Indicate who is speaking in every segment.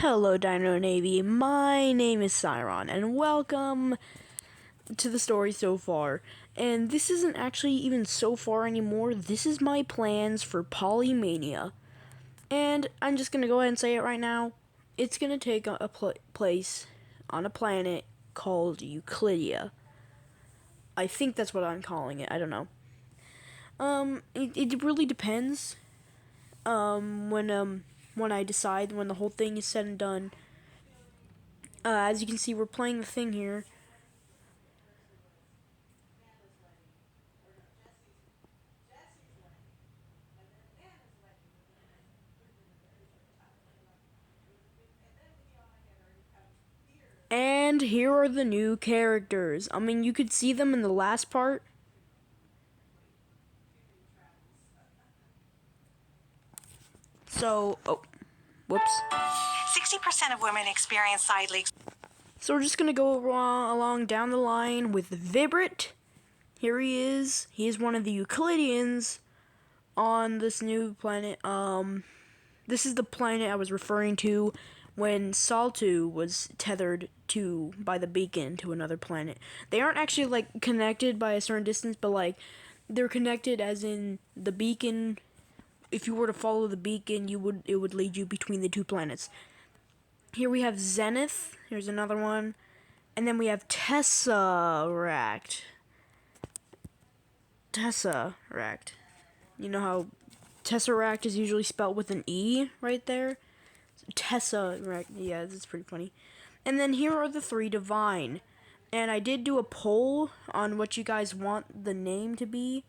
Speaker 1: Hello, Dino Navy. My name is Cyron, and welcome to the story so far. And this isn't actually even so far anymore. This is my plans for Polymania. And I'm just gonna go ahead and say it right now. It's gonna take a place on a planet called Euclidia. I think that's what I'm calling it. I don't know. It really depends. When I decide, when the whole thing is said and done. As you can see, we're playing the thing here. And here are the new characters. I mean, you could see them in the last part. So, whoops.
Speaker 2: 60% of women experience side leaks.
Speaker 1: So we're just gonna go along down the line with Vibrit. Here he is. He is one of the Euclideans on this new planet. This is the planet I was referring to when Psyb0i was tethered to by the beacon to another planet. They aren't actually like connected by a certain distance, but like they're connected as in the beacon. If you were to follow the beacon, it would lead you between the two planets. Here we have Zenith. Here's another one. And then we have Tesseract. Tesseract. You know how Tesseract is usually spelled with an E right there? Tesseract. Yeah, that's pretty funny. And then here are the three divine. And I did do a poll on what you guys want the names to be.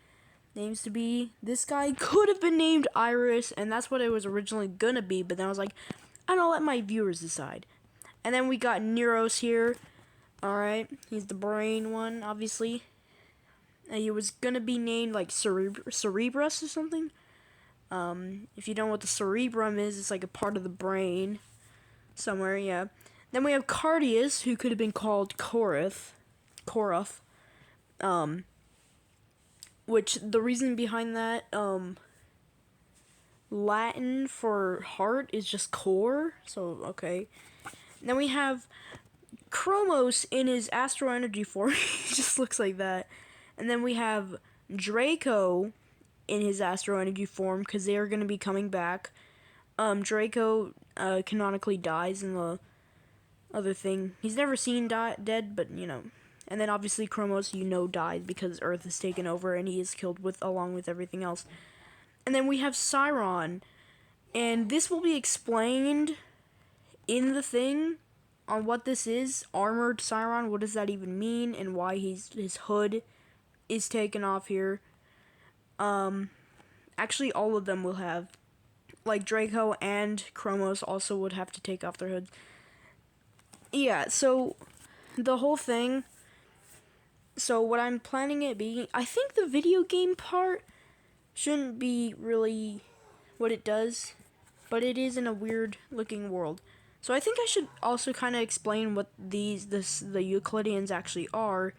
Speaker 1: This guy could have been named Iris, and that's what it was originally gonna be, but then I was like, I don't let my viewers decide. And then we got Neros here. Alright, he's the brain one, obviously. And he was gonna be named like Cerebrus or something. If you don't know what the cerebrum is, it's like a part of the brain somewhere, yeah. Then we have Cardius, who could have been called Korath. Which the reason behind that, Latin for heart is just core, so okay. Then we have Chromos in his astro energy form. He just looks like that. And then we have Draco in his astro energy form, because they are going to be coming back. Draco canonically dies in the other thing. He's never seen dead, but you know. And then obviously Chromos, died because Earth is taken over and he is killed along with everything else. And then we have Cyron, and this will be explained in the thing on what this is. Armored Cyron, what does that even mean, and why his hood is taken off here. Actually all of them will have, like Draco and Chromos also would have to take off their hoods. Yeah, so the whole thing. So what I'm planning it being, I think the video game part shouldn't be really what it does, but it is in a weird looking world. So I think I should also kind of explain what the Euclideans actually are,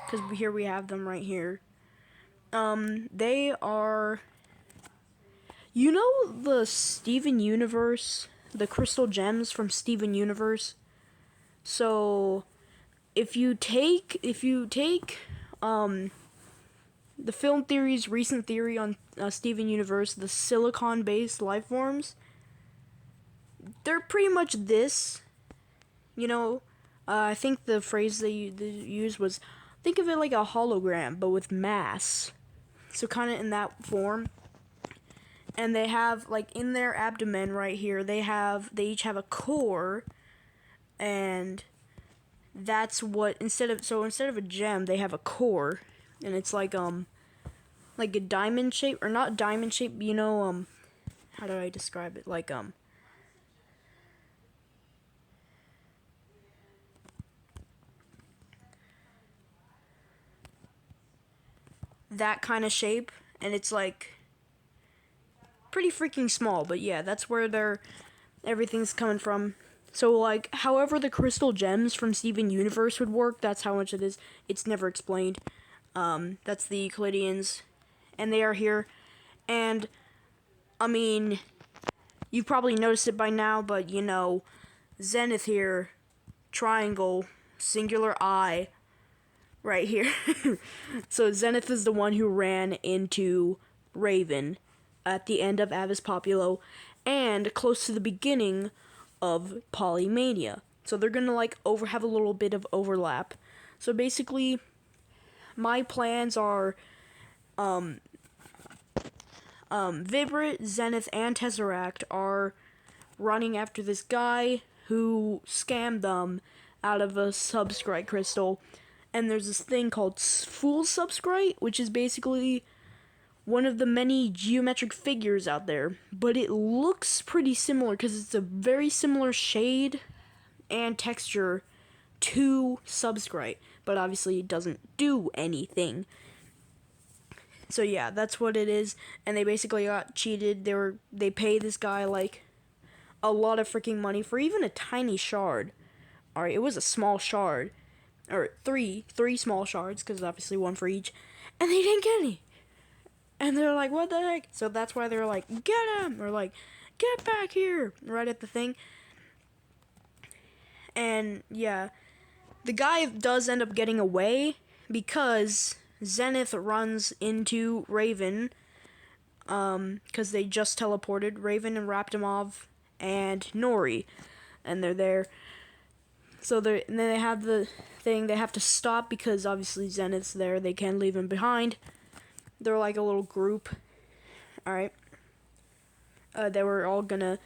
Speaker 1: because here we have them right here. They are, the Steven Universe, the crystal gems from Steven Universe. So if you take the film theory's recent theory on Steven Universe, the silicon-based life forms, they're pretty much this. I think the phrase they used was, think of it like a hologram, but with mass. So kind of in that form. And they have, like, in their abdomen right here, they each have a core, and that's what, instead of a gem, they have a core, and it's like a diamond shape, or not diamond shape, how do I describe it, like, that kind of shape, and it's like pretty freaking small, but yeah, that's where everything's coming from. So, like, however the crystal gems from Steven Universe would work, that's how much it is. It's never explained. That's the Euclideans, and they are here. And, I mean, you've probably noticed it by now, but, Zenith here, triangle, singular eye, right here. So Zenith is the one who ran into Raven at the end of Avis Populo and close to the beginning of Polymania. So they're gonna like have a little bit of overlap. So basically, my plans are Vibrit, Zenith, and Tesseract are running after this guy who scammed them out of a Psyb0i crystal. And there's this thing called Fool Psyb0i, which is basically one of the many geometric figures out there. But it looks pretty similar because it's a very similar shade and texture to Psyb0i. But obviously it doesn't do anything. So yeah, that's what it is. And they basically got cheated. They paid this guy like a lot of freaking money for even a tiny shard. Alright, it was a small shard. Or three small shards, because obviously one for each. And they didn't get any. And they're like, what the heck? So that's why they're like, get him! Or like, get back here! Right at the thing. And yeah, the guy does end up getting away because Zenith runs into Raven, because they just teleported, Raven and Raptimov and Nori, and they're there. So and then they have the thing, they have to stop because obviously Zenith's there, they can't leave him behind. They're like a little group. Alright. They were all gonna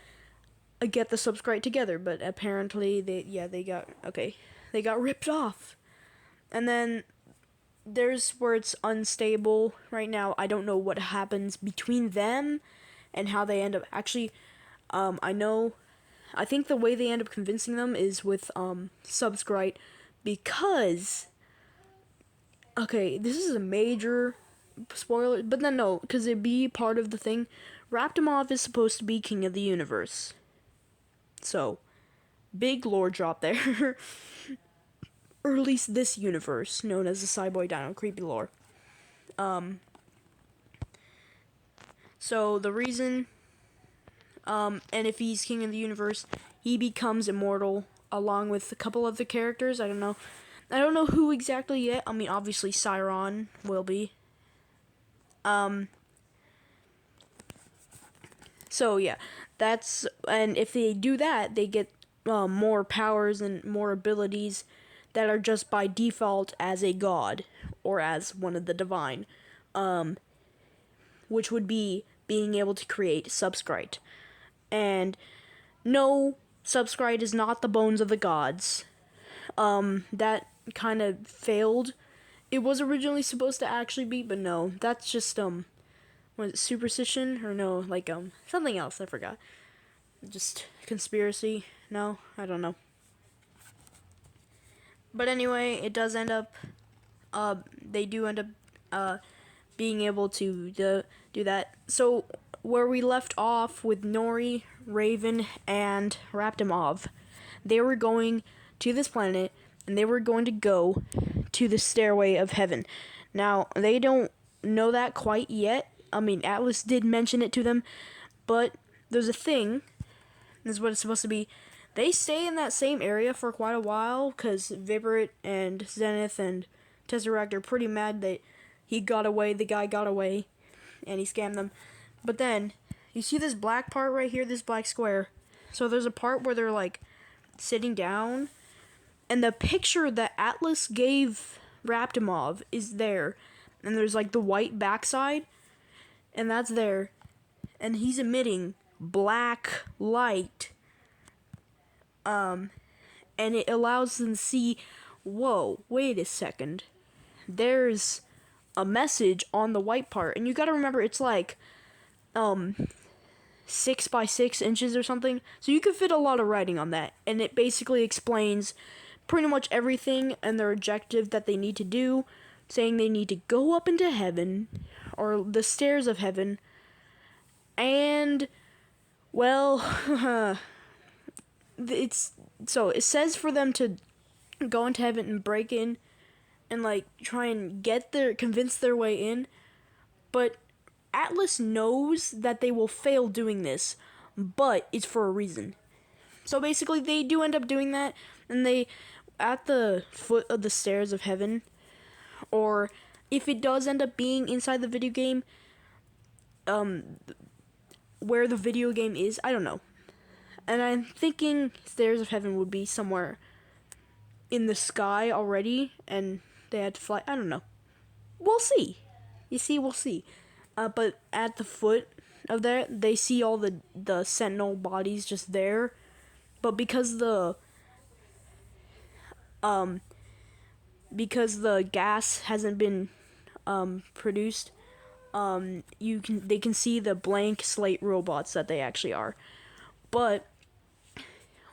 Speaker 1: get the Psyb0i together, but apparently they got ripped off. And then there's where it's unstable right now. I don't know what happens between them and how they end up. Actually, I think the way they end up convincing them is with Psyb0i, because this is a major spoiler, but then no, because it'd be part of the thing. Raptimov is supposed to be king of the universe. So, big lore drop there. Or at least this universe, known as the Psyb0i DINO&CreepY lore. So the reason, and if he's king of the universe, he becomes immortal, along with a couple other characters. I don't know who exactly yet. I mean, obviously Siron will be. So yeah, and if they do that, they get more powers and more abilities that are just by default as a god, or as one of the divine, which would be being able to create Psyb0i. And no, Psyb0i is not the bones of the gods. That kind of failed. It was originally supposed to actually be, but no, that's just, was it superstition? Or no, like, something else, I forgot. Just conspiracy? No, I don't know. But anyway, it does end up, they do end up, being able to do that. So, where we left off with Nori, Raven, and Raptimov, they were going to this planet, and they were going to go to the Stairway of Heaven. Now, they don't know that quite yet. I mean, Atlas did mention it to them, but there's a thing, this is what it's supposed to be. They stay in that same area for quite a while, because Vibrit and Zenith and Tesseract are pretty mad that the guy got away, and he scammed them. But then, you see this black part right here, this black square? So there's a part where they're, like, sitting down, and the picture that Atlas gave Raptimov is there, and there's, like, the white backside, and that's there, and he's emitting black light, and it allows them to see, whoa, wait a second, there's a message on the white part, and you gotta remember, it's like, 6 by 6 inches or something, so you could fit a lot of writing on that, and it basically explains pretty much everything and their objective that they need to do, saying they need to go up into heaven, or the stairs of heaven, and, well, it says for them to go into heaven and break in, and, like, try and convince their way in, but Atlas knows that they will fail doing this, but it's for a reason. So basically, they do end up doing that, and they, at the foot of the stairs of heaven, or if it does end up being inside the video game, where the video game is, I don't know. And I'm thinking stairs of heaven would be somewhere in the sky already, and they had to fly. I don't know. We'll see. You see, we'll see. But at the foot of that, they see all the sentinel bodies just there. But because the gas hasn't been produced, they can see the blank slate robots that they actually are. But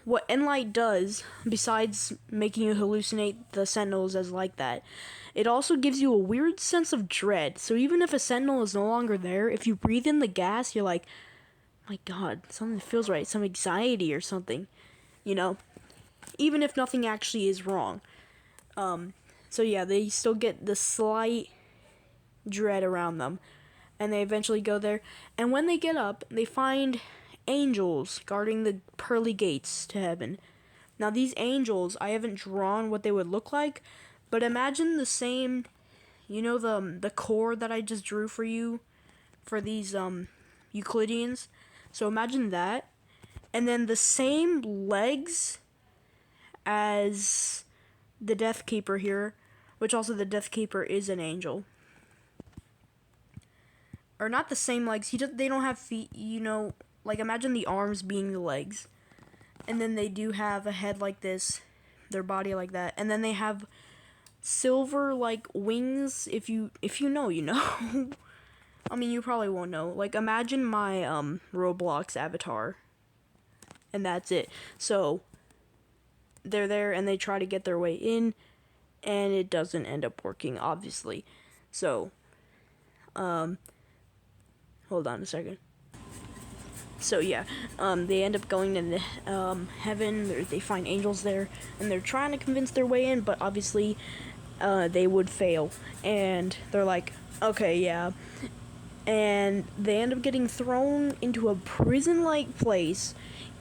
Speaker 1: what Enlight does, besides making you hallucinate the sentinels as like that, it also gives you a weird sense of dread. So even if a sentinel is no longer there, if you breathe in the gas, you're like, my god, something feels right, some anxiety or something, you know? Even if nothing actually is wrong. So yeah, they still get the slight dread around them. And they eventually go there. And when they get up, they find angels guarding the pearly gates to heaven. Now these angels, I haven't drawn what they would look like, but imagine the same, you know, the core that I just drew for you for these Euclideans. So imagine that, and then the same legs as the Death Keeper here, which also the Death Keeper is an angel. Or not the same legs. They don't have feet, you know. Like, imagine the arms being the legs. And then they do have a head like this, their body like that. And then they have silver, like, wings. If you know, you know. I mean, you probably won't know. Like, imagine my Roblox avatar. And that's it. So, they're there and they try to get their way in. And it doesn't end up working, obviously. So, hold on a second. So yeah, they end up going into heaven. They find angels there, and they're trying to convince their way in, but obviously, they would fail. And they're like, okay, yeah. And they end up getting thrown into a prison-like place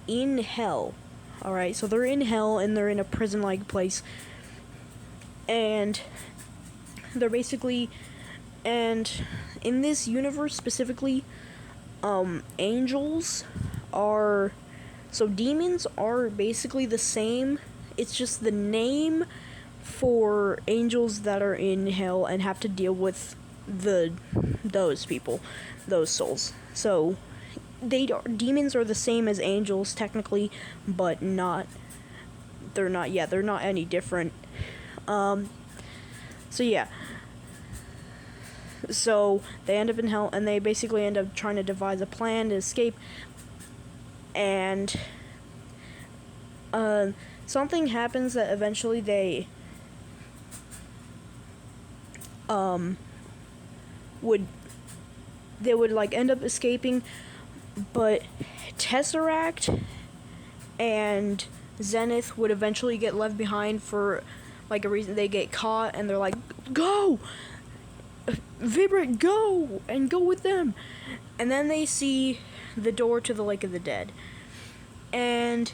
Speaker 1: in hell. Alright, so they're in hell, and they're in a prison-like place. And they're basically, and in this universe specifically, angels are, so demons are basically the same. It's just the name for angels that are in hell and have to deal with those people, those souls. So demons are the same as angels technically, but they're not any different. So yeah. So they end up in hell, and they basically end up trying to devise a plan to escape. And something happens that eventually they would like end up escaping, but Tesseract and Zenith would eventually get left behind for like a reason. They get caught, and they're like, go! Vibrate, go! And go with them! And then they see the door to the Lake of the Dead. And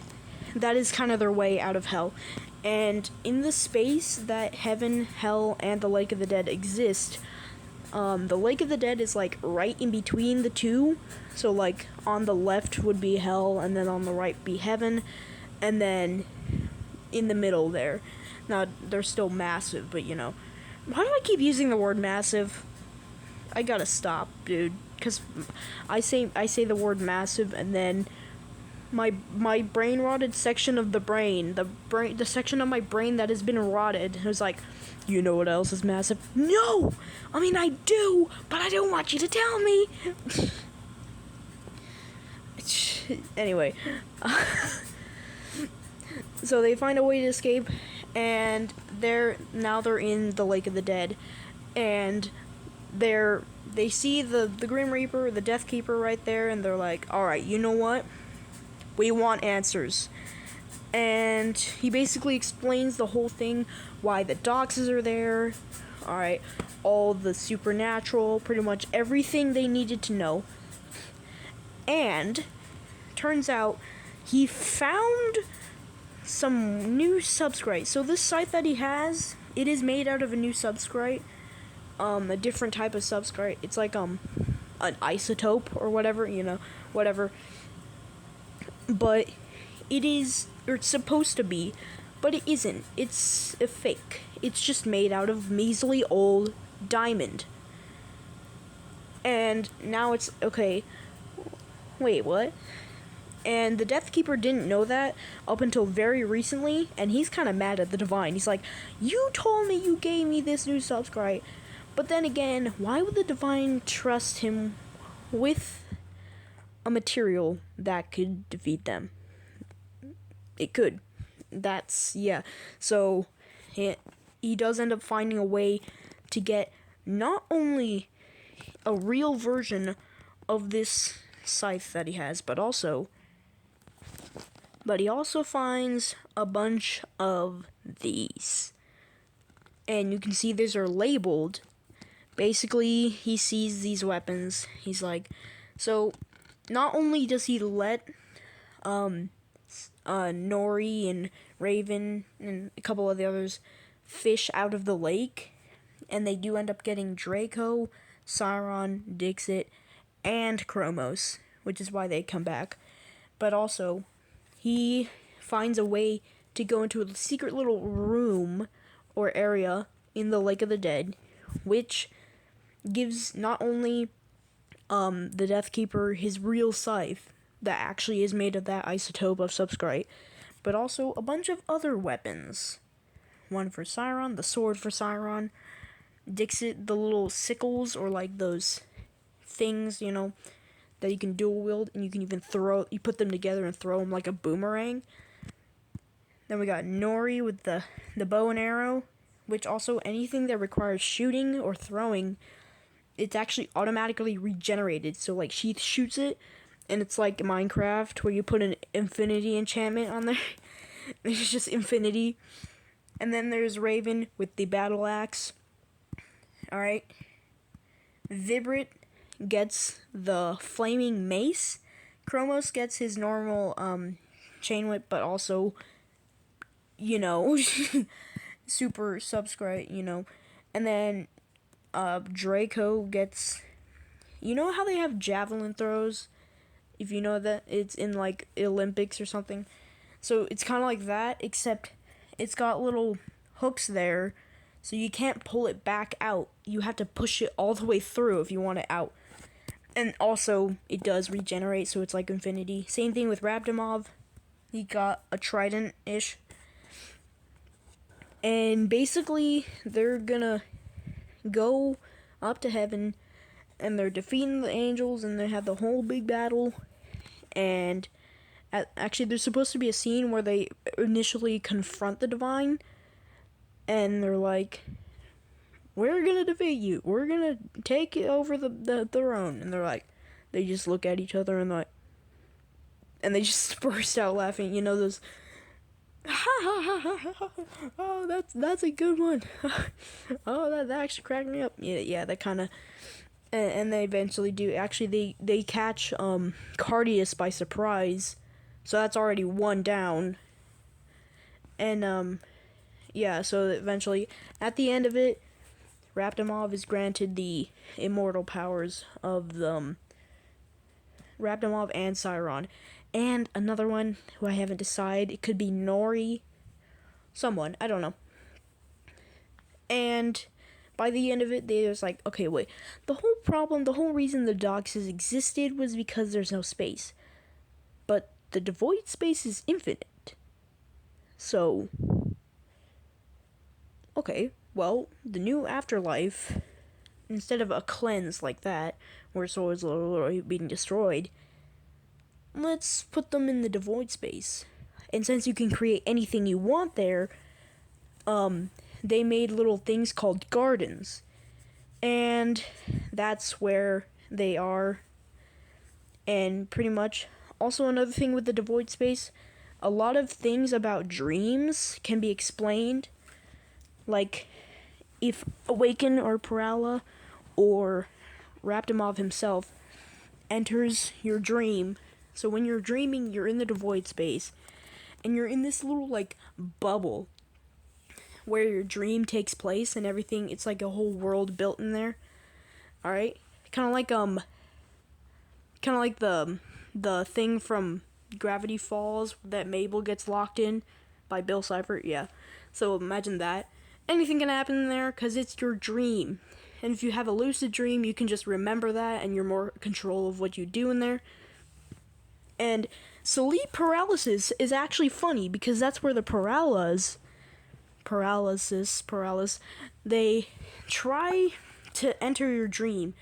Speaker 1: that is kind of their way out of hell. And in the space that heaven, hell, and the Lake of the Dead exist, the Lake of the Dead is like right in between the two. So like on the left would be hell, and then on the right be heaven, and then in the middle there. Now they're still massive, but you know. Why do I keep using the word massive? I gotta stop, dude. Cause I say the word massive, and then my brain rotted section of the section of my brain that has been rotted was like, you know what else is massive? No! I mean, I do, but I don't want you to tell me. Anyway. So they find a way to escape, and they're in the Lake of the Dead, and they see the Grim Reaper, the Death Keeper right there, and they're like, alright, you know what? We want answers. And he basically explains the whole thing, why the doxes are there, alright, all the supernatural, pretty much everything they needed to know. And turns out he found some new substrate. So this site that he has, it is made out of a new substrate, a different type of substrate. It's like an isotope or whatever, whatever. But it's supposed to be, but it isn't. It's a fake. It's just made out of measly old diamond. And now it's okay. Wait, what? And the Death Keeper didn't know that up until very recently, and he's kind of mad at the Divine. He's like, you told me you gave me this new subscribe. But then again, why would the Divine trust him with a material that could defeat them? It could. Yeah. So, he does end up finding a way to get not only a real version of this scythe that he has, but he also finds a bunch of these. And you can see these are labeled. Basically, he sees these weapons. He's like, so not only does he let Nori and Raven and a couple of the others fish out of the lake, and they do end up getting Draco, Sauron, Dixit, and Chromos, which is why they come back. But also, he finds a way to go into a secret little room or area in the Lake of the Dead, which gives not only the Death Keeper his real scythe that actually is made of that isotope of substrate, but also a bunch of other weapons. One for Sauron, the sword for Sauron, Dixit, the little sickles or like those things, that you can dual wield, and you can even you put them together and throw them like a boomerang. Then we got Nori with the bow and arrow, which also anything that requires shooting or throwing, it's actually automatically regenerated. So like she shoots it, and it's like Minecraft where you put an infinity enchantment on there. It's just infinity. And then there's Raven with the battle axe. Alright. Vibrit gets the flaming mace. Chromos gets his normal chain whip, but also, super subscribe, And then Draco gets, how they have javelin throws? If you know that, it's in like Olympics or something. So it's kind of like that, except it's got little hooks there, so you can't pull it back out. You have to push it all the way through if you want it out. And also, it does regenerate, so it's like infinity. Same thing with Rabdomov. He got a trident-ish. And basically, they're gonna go up to heaven, and they're defeating the angels, and they have the whole big battle. And actually, there's supposed to be a scene where they initially confront the Divine, and they're like, we're gonna defeat you. We're gonna take over the throne. And they're like, they just look at each other and they just burst out laughing. Those, oh, that's a good one. Oh, that actually cracked me up. Yeah, that kind of, and they eventually do. Actually, they catch Cardius by surprise, so that's already one down. And yeah, so eventually, at the end of it, Rabdomov is granted the immortal powers of Rabdomov and Sauron. And another one who I haven't decided. It could be Nori. Someone. I don't know. And by the end of it, they was like, okay, wait. The whole reason the Doxes existed was because there's no space. But the devoid space is infinite. So, okay. Well, the new afterlife, instead of a cleanse like that, where souls are literally being destroyed, let's put them in the devoid space. And since you can create anything you want there, they made little things called gardens. And that's where they are. And pretty much, also another thing with the devoid space, a lot of things about dreams can be explained. Like, if Awaken or Parala or Rabdomov himself enters your dream, So when you're dreaming, you're in the devoid space, and you're in this little like bubble where your dream takes place and everything. It's like a whole world built in there. All right, kind of like the thing from Gravity Falls that Mabel gets locked in by Bill Cipher. Yeah. So imagine that. Anything can happen in there because it's your dream. And if you have a lucid dream, you can just remember that and you're more control of what you do in there. And sleep paralysis is actually funny because that's where the paralysis, they try to enter your dream,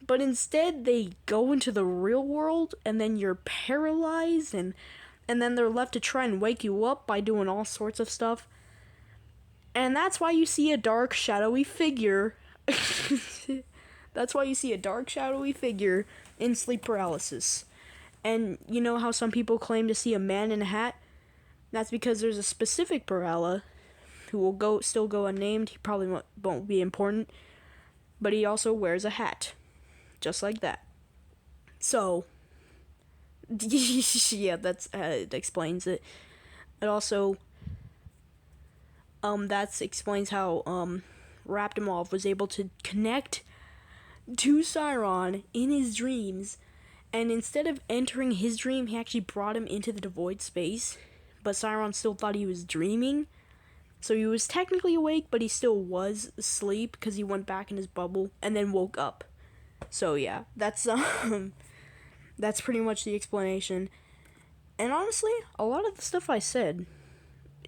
Speaker 1: but instead they go into the real world and then you're paralyzed and then they're left to try and wake you up by doing all sorts of stuff. And that's why you see a dark, shadowy figure. That's why you see a dark, shadowy figure in sleep paralysis. And you know how some people claim to see a man in a hat? That's because there's a specific Parala who will still go unnamed. He probably won't be important. But he also wears a hat. Just like that. So, yeah, that's it explains it. It also that explains how Raptimov was able to connect to Cyron in his dreams, and instead of entering his dream, he actually brought him into the devoid space, but Cyron still thought he was dreaming, so he was technically awake, but he still was asleep because he went back in his bubble and then woke up. So yeah, that's pretty much the explanation. And honestly, a lot of the stuff I said,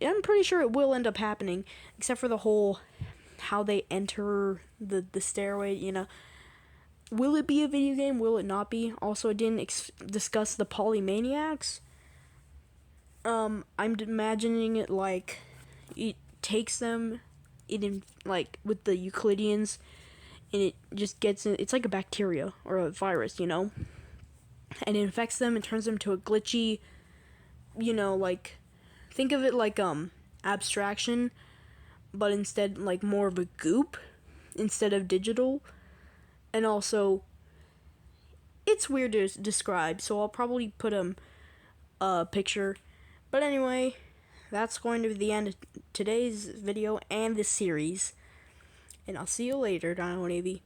Speaker 1: I'm pretty sure it will end up happening, except for the whole how they enter the stairway, you know. Will it be a video game? Will it not be? Also, I didn't discuss the Polymaniacs. I'm imagining it like it takes them like with the Euclideans, and it just gets in, it's like a bacteria or a virus, you know, and it infects them and turns them to a glitchy, you know, like, think of it like abstraction, but instead like more of a goop instead of digital. And also, it's weird to describe, so I'll probably put a picture. But anyway, that's going to be the end of today's video and this series. And I'll see you later, Dino&CreepY.